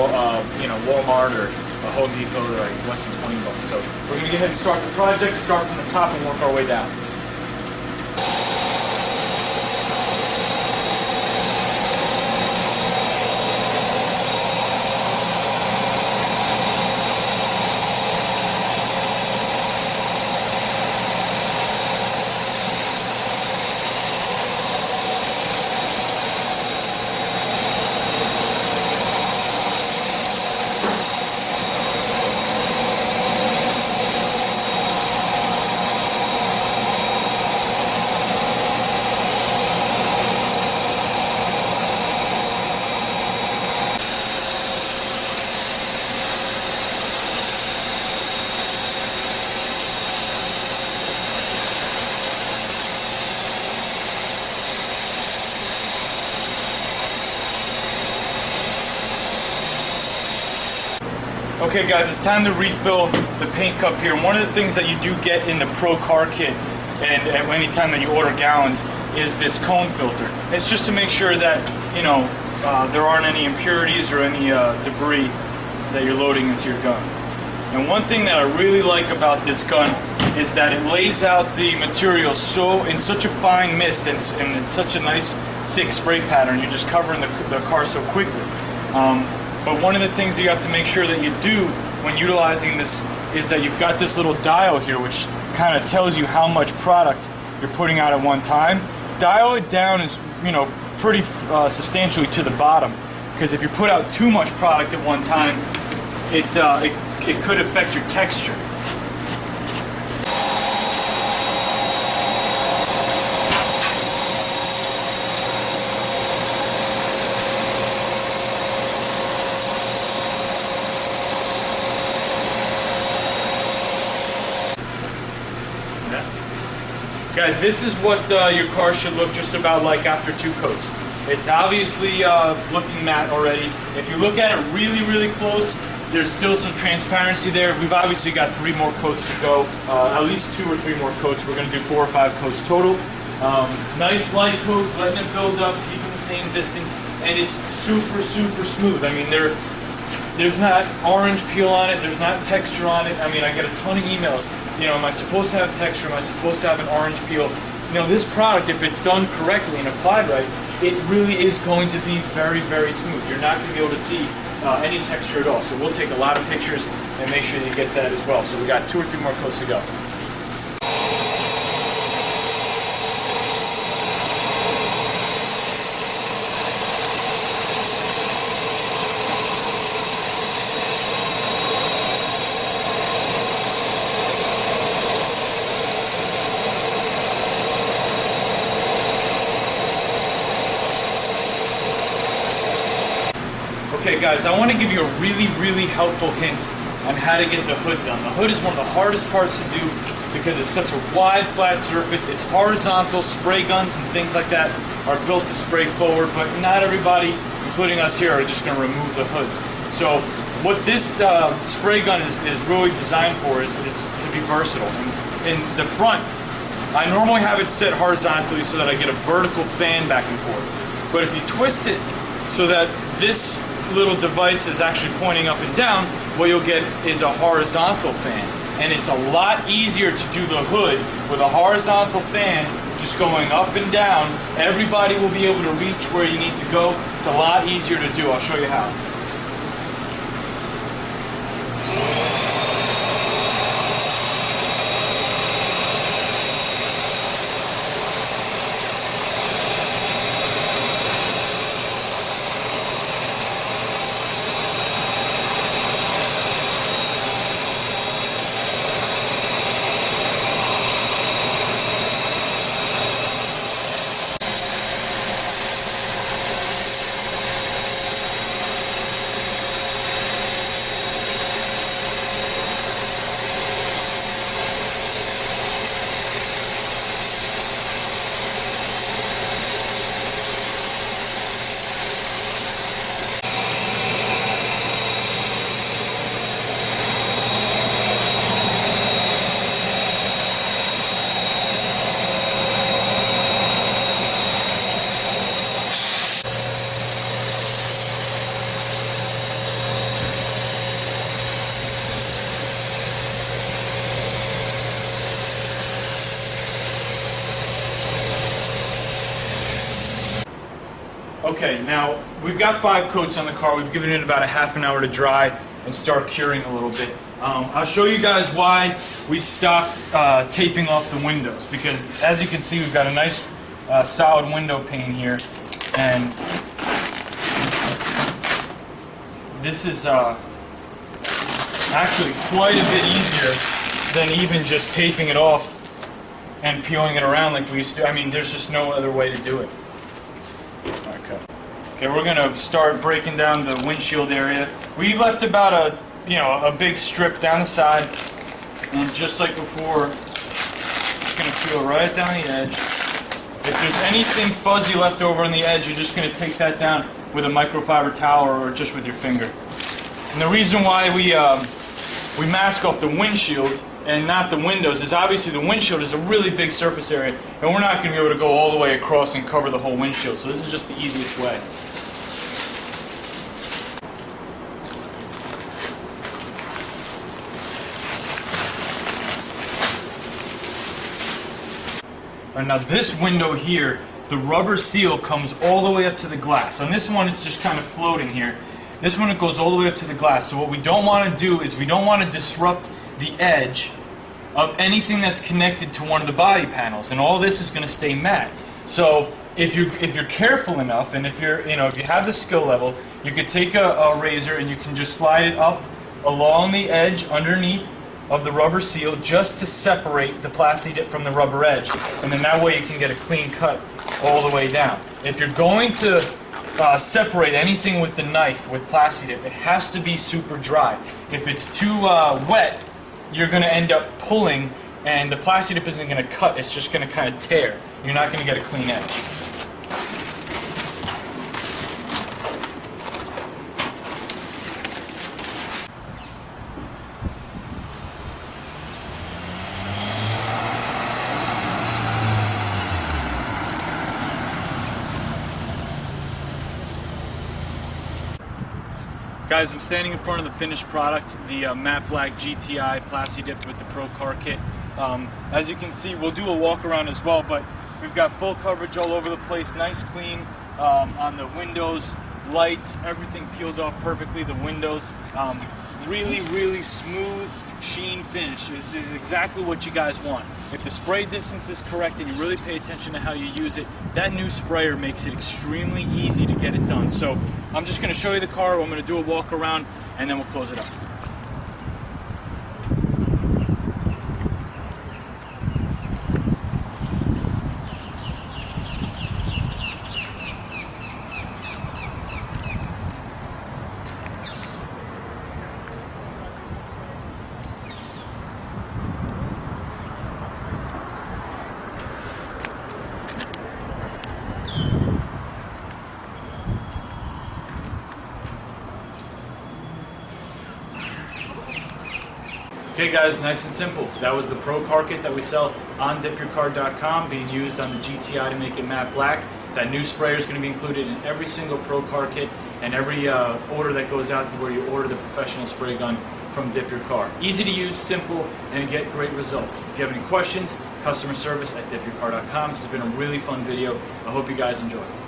Walmart or a Home Depot. They're like less than 20 bucks. So we're gonna go ahead and start the project, start from the top and work our way down. Okay guys, it's time to refill the paint cup here. And one of the things that you do get in the Pro Car Kit and any time that you order gallons is this cone filter. It's just to make sure that, there aren't any impurities or any debris that you're loading into your gun. And one thing that I really like about this gun is that it lays out the material in such a fine mist and in such a nice thick spray pattern. You're just covering the car so quickly. But one of the things that you have to make sure that you do when utilizing this is that you've got this little dial here which kind of tells you how much product you're putting out at one time. Dial it down is, pretty substantially to the bottom, because if you put out too much product at one time, it could affect your texture. Guys, this is what your car should look just about like after 2 coats. It's obviously looking matte already. If you look at it really, really close, there's still some transparency there. We've obviously got 3 more coats to go, at least 2 or 3 more coats. We're going to do 4 or 5 coats total. Nice light coats, letting it build up, keeping the same distance, and it's super, super smooth. I mean, there's not orange peel on it, there's not texture on it. I mean, I get a ton of emails. Am I supposed to have texture? Am I supposed to have an orange peel? This product, if it's done correctly and applied right, it really is going to be very, very smooth. You're not going to be able to see any texture at all. So we'll take a lot of pictures and make sure you get that as well. So we got 2 or 3 more coats to go. Okay guys, I want to give you a really, really helpful hint on how to get the hood done. The hood is one of the hardest parts to do because it's such a wide, flat surface. It's horizontal. Spray guns and things like that are built to spray forward, but not everybody, including us here, are just going to remove the hoods. So what this spray gun is really designed for is to be versatile. In the front, I normally have it set horizontally so that I get a vertical fan back and forth. But if you twist it so that this little device is actually pointing up and down, what you'll get is a horizontal fan. And it's a lot easier to do the hood with a horizontal fan just going up and down. Everybody will be able to reach where you need to go. It's a lot easier to do. I'll show you how. Okay, now we've got 5 coats on the car. We've given it about a half an hour to dry and start curing a little bit. I'll show you guys why we stopped taping off the windows, because as you can see, we've got a nice solid window pane here, and this is actually quite a bit easier than even just taping it off and peeling it around like we used to. I mean, there's just no other way to do it. Okay, we're gonna start breaking down the windshield area. We left about a big strip down the side, and just like before, just gonna peel right down the edge. If there's anything fuzzy left over on the edge, you're just gonna take that down with a microfiber towel or just with your finger. And the reason why we mask off the windshield and not the windows is obviously the windshield is a really big surface area, and we're not going to be able to go all the way across and cover the whole windshield, so this is just the easiest way. Alright, now this window here, the rubber seal comes all the way up to the glass. On this one, it's just kind of floating here. This one, it goes all the way up to the glass. So what we don't want to do is we don't want to disrupt the edge of anything that's connected to one of the body panels, and all this is going to stay matte. So if you're careful enough, and if you have the skill level, you could take a razor and you can just slide it up along the edge underneath of the rubber seal just to separate the plasti dip from the rubber edge, and then that way you can get a clean cut all the way down. If you're going to separate anything with the knife with plasti dip, it has to be super dry. If it's too wet, you're going to end up pulling, and the plasti dip isn't going to cut, it's just going to kind of tear. You're not going to get a clean edge. Guys, I'm standing in front of the finished product, the matte black GTI plasti dip with the Pro Car Kit. As you can see, we'll do a walk around as well, but we've got full coverage all over the place, nice clean on the windows, lights, everything peeled off perfectly, the windows. Really, really smooth sheen finish. This is exactly what you guys want. If the spray distance is correct and you really pay attention to how you use it, that new sprayer makes it extremely easy to get it done. So I'm just going to show you the car, I'm going to do a walk around, and then we'll close it up. Okay guys, nice and simple. That was the Pro Car Kit that we sell on dipyourcar.com, being used on the GTI to make it matte black. That new sprayer is going to be included in every single Pro Car Kit and every order that goes out where you order the professional spray gun from Dip Your Car. Easy to use, simple, and you get great results. If you have any questions, customer service at dipyourcar.com. This has been a really fun video. I hope you guys enjoy it.